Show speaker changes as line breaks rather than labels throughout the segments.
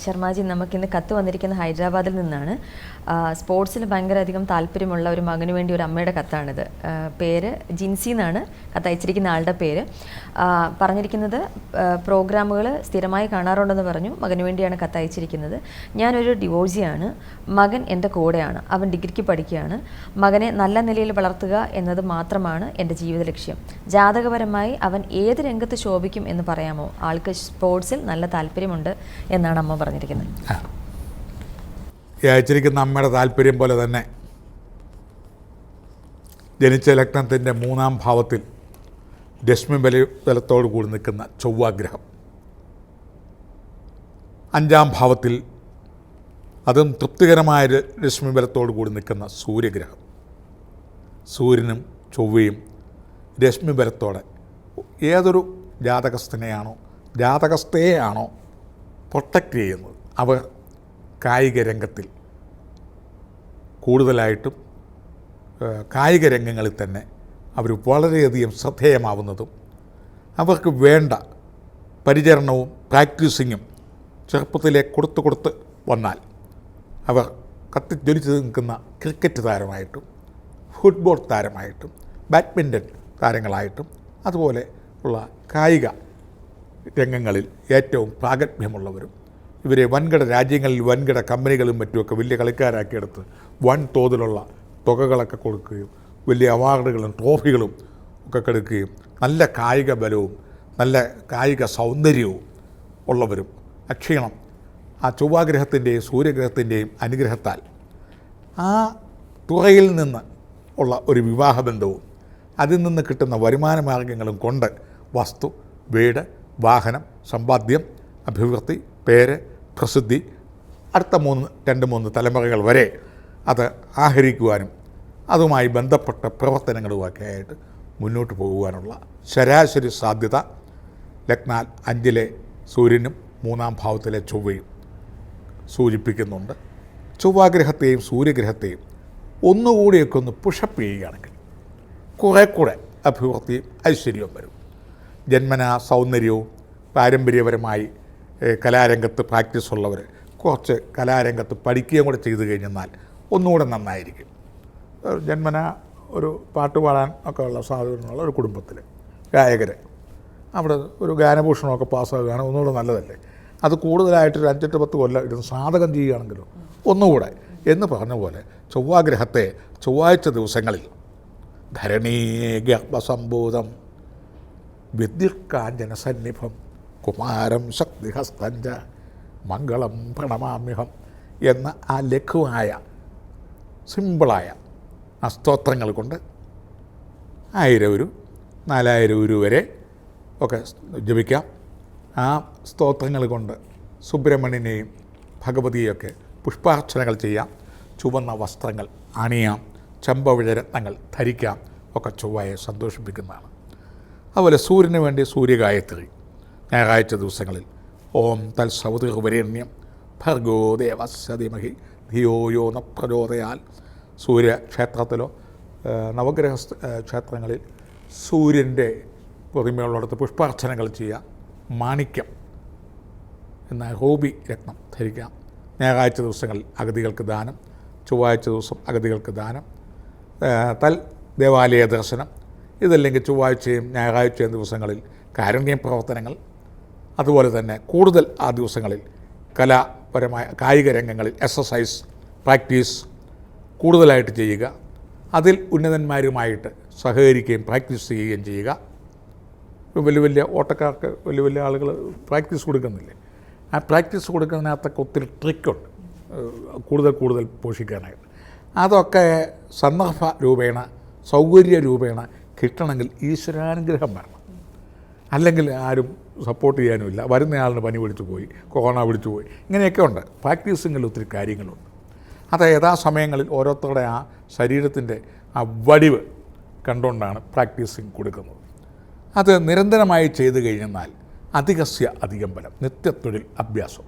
ശർമാജി, നമുക്കിന്ന് കത്ത് വന്നിരിക്കുന്ന ഹൈദരാബാദിൽ നിന്നാണ്. സ്പോർട്സിൽ ഭയങ്കര അധികം താല്പര്യമുള്ള ഒരു മകന് വേണ്ടി ഒരു അമ്മയുടെ കത്താണിത്. പേര് ജിൻസി എന്നാണ് കത്തയച്ചിരിക്കുന്ന ആളുടെ പേര്. പറഞ്ഞിരിക്കുന്നത് പ്രോഗ്രാമുകൾ സ്ഥിരമായി കാണാറുണ്ടെന്ന് പറഞ്ഞു. മകന് വേണ്ടിയാണ് കത്തയച്ചിരിക്കുന്നത്. ഞാനൊരു ഡിവോഴ്സിയാണ്. മകൻ എൻ്റെ കൂടെയാണ്. അവൻ ഡിഗ്രിക്ക് പഠിക്കുകയാണ്. മകനെ നല്ല നിലയിൽ വളർത്തുക എന്നത് മാത്രമാണ് എൻ്റെ ജീവിത ലക്ഷ്യം. ജാതകപരമായി അവൻ ഏത് രംഗത്ത് ശോഭിക്കും എന്ന് പറയാമോ? ആൾക്ക് സ്പോർട്സിൽ നല്ല താല്പര്യമുണ്ട് എന്നാണ് അമ്മ പറഞ്ഞിരിക്കുന്നത്.
ഈ അയച്ചിരിക്കുന്ന അമ്മയുടെ താല്പര്യം പോലെ തന്നെ ജനിച്ച ലഗ്നത്തിൻ്റെ 3-ാം ഭാവത്തിൽ രശ്മി ബലത്തോടു കൂടി നിൽക്കുന്ന ചൊവ്വാഗ്രഹം, 5-ാം ഭാവത്തിൽ അതും തൃപ്തികരമായ രശ്മി ബലത്തോടു കൂടി നിൽക്കുന്ന സൂര്യഗ്രഹം. സൂര്യനും ചൊവ്വയും രശ്മി ബലത്തോടെ ഏതൊരു ജാതകസ്ഥയെയാണോ പ്രൊട്ടക്റ്റ് ചെയ്യുന്നത്, അവർ കായിക രംഗത്തിൽ കൂടുതലായിട്ടും കായിക രംഗങ്ങളിൽ തന്നെ അവർ വളരെയധികം ശ്രദ്ധേയമാവുന്നതും അവർക്ക് വേണ്ട പരിചരണവും പ്രാക്ടീസിങ്ങും ചെറുപ്പത്തിലെ കൊടുത്ത് വന്നാൽ അവർ കത്തിജ്വലിച്ച് നിൽക്കുന്ന ക്രിക്കറ്റ് താരമായിട്ടും ഫുട്ബോൾ താരമായിട്ടും ബാഡ്മിൻ്റൺ താരങ്ങളായിട്ടും അതുപോലെ ഉള്ള കായിക രംഗങ്ങളിൽ ഏറ്റവും പ്രാഗൽഭ്യമുള്ളവരും ഇവരെ വൻകിട രാജ്യങ്ങളിൽ വൻകിട കമ്പനികളും മറ്റുമൊക്കെ വലിയ കളിക്കാരാക്കിയെടുത്ത് വൻ തോതിലുള്ള തുകകളൊക്കെ കൊടുക്കുകയും വലിയ അവാർഡുകളും ട്രോഫികളും ഒക്കെ കൊടുക്കുകയും നല്ല കായിക ബലവും നല്ല കായിക സൗന്ദര്യവും ഉള്ളവരും അക്ഷീണം ആ ചൊവ്വാഗ്രഹത്തിൻ്റെയും സൂര്യഗ്രഹത്തിൻ്റെയും അനുഗ്രഹത്താൽ ആ തുറയിൽ നിന്ന് ഉള്ള ഒരു വിവാഹബന്ധവും അതിൽ നിന്ന് കിട്ടുന്ന വരുമാന മാർഗങ്ങളും കൊണ്ട് വസ്തു, വീട്, വാഹനം, സമ്പാദ്യം, അഭിവൃദ്ധി, പേര്, പ്രസിദ്ധി അടുത്ത 2-3 തലമുറകൾ വരെ അത് ആഹരിക്കുവാനും അതുമായി ബന്ധപ്പെട്ട പ്രവർത്തനങ്ങളുമൊക്കെ ആയിട്ട് മുന്നോട്ട് പോകുവാനുള്ള ശരാശരി സാധ്യത ലഗ്നാൽ 5-ലെ സൂര്യനും 3-ാം ഭാവത്തിലെ ചൊവ്വയും സൂചിപ്പിക്കുന്നുണ്ട്. ചൊവ്വാഗ്രഹത്തെയും സൂര്യഗ്രഹത്തെയും ഒന്നുകൂടിയൊക്കെ ഒന്ന് പുഷപ്പ് ചെയ്യുകയാണെങ്കിൽ കുറേ കൂടെ അഭിവൃദ്ധിയും ഐശ്വര്യവും വരും. ജന്മനാ സൗന്ദര്യവും പാരമ്പര്യപരമായി കലാരംഗത്ത് പ്രാക്ടീസ് ഉള്ളവർ കുറച്ച് കലാരംഗത്ത് പഠിക്കുകയും കൂടെ ചെയ്തു കഴിഞ്ഞാൽ ഒന്നുകൂടെ നന്നായിരിക്കും. ജന്മനാ ഒരു പാട്ട് പാടാൻ ഒക്കെ ഉള്ള സാധ്യതയുള്ള ഒരു കുടുംബത്തിൽ ഗായകർ അവിടെ ഒരു ഗാനഭൂഷണമൊക്കെ പാസ്സാകുകയാണ് ഒന്നുകൂടെ നല്ലതല്ലേ. അത് കൂടുതലായിട്ടൊരു 5-10 കൊല്ലം ഇരുന്ന് സാധകം ചെയ്യുകയാണെങ്കിലും ഒന്നുകൂടെ എന്ന് പറഞ്ഞ പോലെ ചൊവ്വാഗ്രഹത്തെ ചൊവ്വാഴ്ച ദിവസങ്ങളിൽ ധരണീ ഗർഭസംഭൂതം വിദ്യുത്കാഞ്ചനസന്നിഭം കുമാരം ശക്തിഹസ്തഞ്ച മംഗളം പ്രണമാമ്യഹം എന്ന ആ ലഘുവായ സിമ്പിളായ ആ സ്തോത്രങ്ങൾ കൊണ്ട് 1000 ഉരു 4000 ഉരു വരെ ഒക്കെ ജപിക്കാം. ആ സ്തോത്രങ്ങൾ കൊണ്ട് സുബ്രഹ്മണ്യനെയും ഭഗവതിയെയൊക്കെ പുഷ്പാർച്ചനകൾ ചെയ്യാം. ചുവന്ന വസ്ത്രങ്ങൾ അണിയാം. ചെമ്പവിഴരത്നങ്ങൾ ധരിക്കാം. ഒക്കെ ചൊവ്വയെ സന്തോഷിപ്പിക്കുന്നതാണ്. അതുപോലെ സൂര്യന് വേണ്ടി സൂര്യഗായത്രി ഞായറാഴ്ച ദിവസങ്ങളിൽ ഓം തൽസൗതിർവരേണ്യം ഭർഗോ ദേവസ്യ ധീമഹി ധിയോ യോ ന പ്രചോദയാൽ സൂര്യക്ഷേത്രത്തിലോ നവഗ്രഹ ക്ഷേത്രങ്ങളിൽ സൂര്യൻ്റെ പ്രതിമയുള്ളിടത്ത് പുഷ്പാർച്ചനകൾ ചെയ്യാം. മാണിക്യം എന്ന റൂബി രത്നം ധരിക്കാം. ഞായറാഴ്ച ദിവസങ്ങളിൽ അഗതികൾക്ക് ദാനം, ചൊവ്വാഴ്ച ദിവസം അഗതികൾക്ക് ദാനം, ദേവാലയ ദർശനം, ഇതല്ലെങ്കിൽ ചൊവ്വാഴ്ചയും ഞായറാഴ്ചയും ദിവസങ്ങളിൽ കാരുണ്യ പ്രവർത്തനങ്ങൾ, അതുപോലെ തന്നെ കൂടുതൽ ആ ദിവസങ്ങളിൽ കലാപരമായ കായിക രംഗങ്ങളിൽ എക്സസൈസ് പ്രാക്ടീസ് കൂടുതലായിട്ട് ചെയ്യുക. അതിൽ ഉന്നതന്മാരുമായിട്ട് സഹകരിക്കുകയും പ്രാക്ടീസ് ചെയ്യുകയും ചെയ്യുക. വലിയ ഓട്ടക്കാർക്ക് വലിയ ആളുകൾ പ്രാക്ടീസ് കൊടുക്കുന്നില്ലേ, ആ പ്രാക്ടീസ് കൊടുക്കുന്നതിനകത്തൊക്കെ ഒത്തിരി ട്രിക്കുണ്ട് കൂടുതൽ പോഷിക്കാനായിട്ട്. അതൊക്കെ സന്ദർഭ രൂപേണ സൗകര്യ രൂപേണ കിട്ടണമെങ്കിൽ ഈശ്വരാനുഗ്രഹം വേണം. അല്ലെങ്കിൽ ആരും സപ്പോർട്ട് ചെയ്യാനുമില്ല. വരുന്നയാളിന് പനി പിടിച്ചു പോയി, കൊറോണ പിടിച്ചു പോയി, ഇങ്ങനെയൊക്കെ ഉണ്ട്. പ്രാക്ടീസിങ്ങിൽ ഒത്തിരി കാര്യങ്ങളുണ്ട്. അത് യഥാസമയങ്ങളിൽ ഓരോരുത്തരുടെ ആ ശരീരത്തിൻ്റെ ആ വടിവ് കണ്ടുകൊണ്ടാണ് പ്രാക്ടീസിങ് കൊടുക്കുന്നത്. അത് നിരന്തരമായി ചെയ്തു കഴിഞ്ഞാൽ അധികസ്യ അധികം ബലം, നിത്യത്തൊഴിൽ അഭ്യാസം,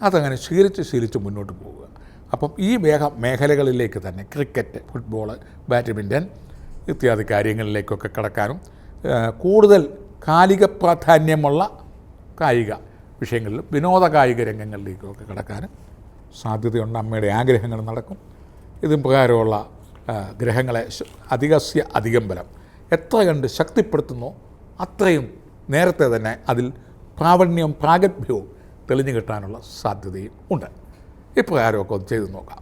അതങ്ങനെ ശീലിച്ച് മുന്നോട്ട് പോവുക. അപ്പം ഈ മേഖലകളിലേക്ക് തന്നെ ക്രിക്കറ്റ്, ഫുട്ബോൾ, ബാഡ്മിൻ്റൺ ഇത്യാദി കാര്യങ്ങളിലേക്കൊക്കെ കടക്കാനും കൂടുതൽ കാലിക പ്രാധാന്യമുള്ള കായിക വിഷയങ്ങളിലും വിനോദ കായിക രംഗങ്ങളിലേക്കുമൊക്കെ കടക്കാനും സാധ്യതയുണ്ട്. അമ്മയുടെ ആഗ്രഹങ്ങൾ നടക്കും. ഇതും പ്രകാരമുള്ള ഗ്രഹങ്ങളെ അധികസ്യ അധികം ബലം എത്ര കണ്ട് ശക്തിപ്പെടുത്തുന്നോ അത്രയും നേരത്തെ തന്നെ അതിൽ പ്രാവീണ്യവും പ്രാഗൽഭ്യവും തെളിഞ്ഞു കിട്ടാനുള്ള സാധ്യതയും ഉണ്ട്. ഇപ്രകാരമൊക്കെ ഒന്ന് ചെയ്തു നോക്കാം.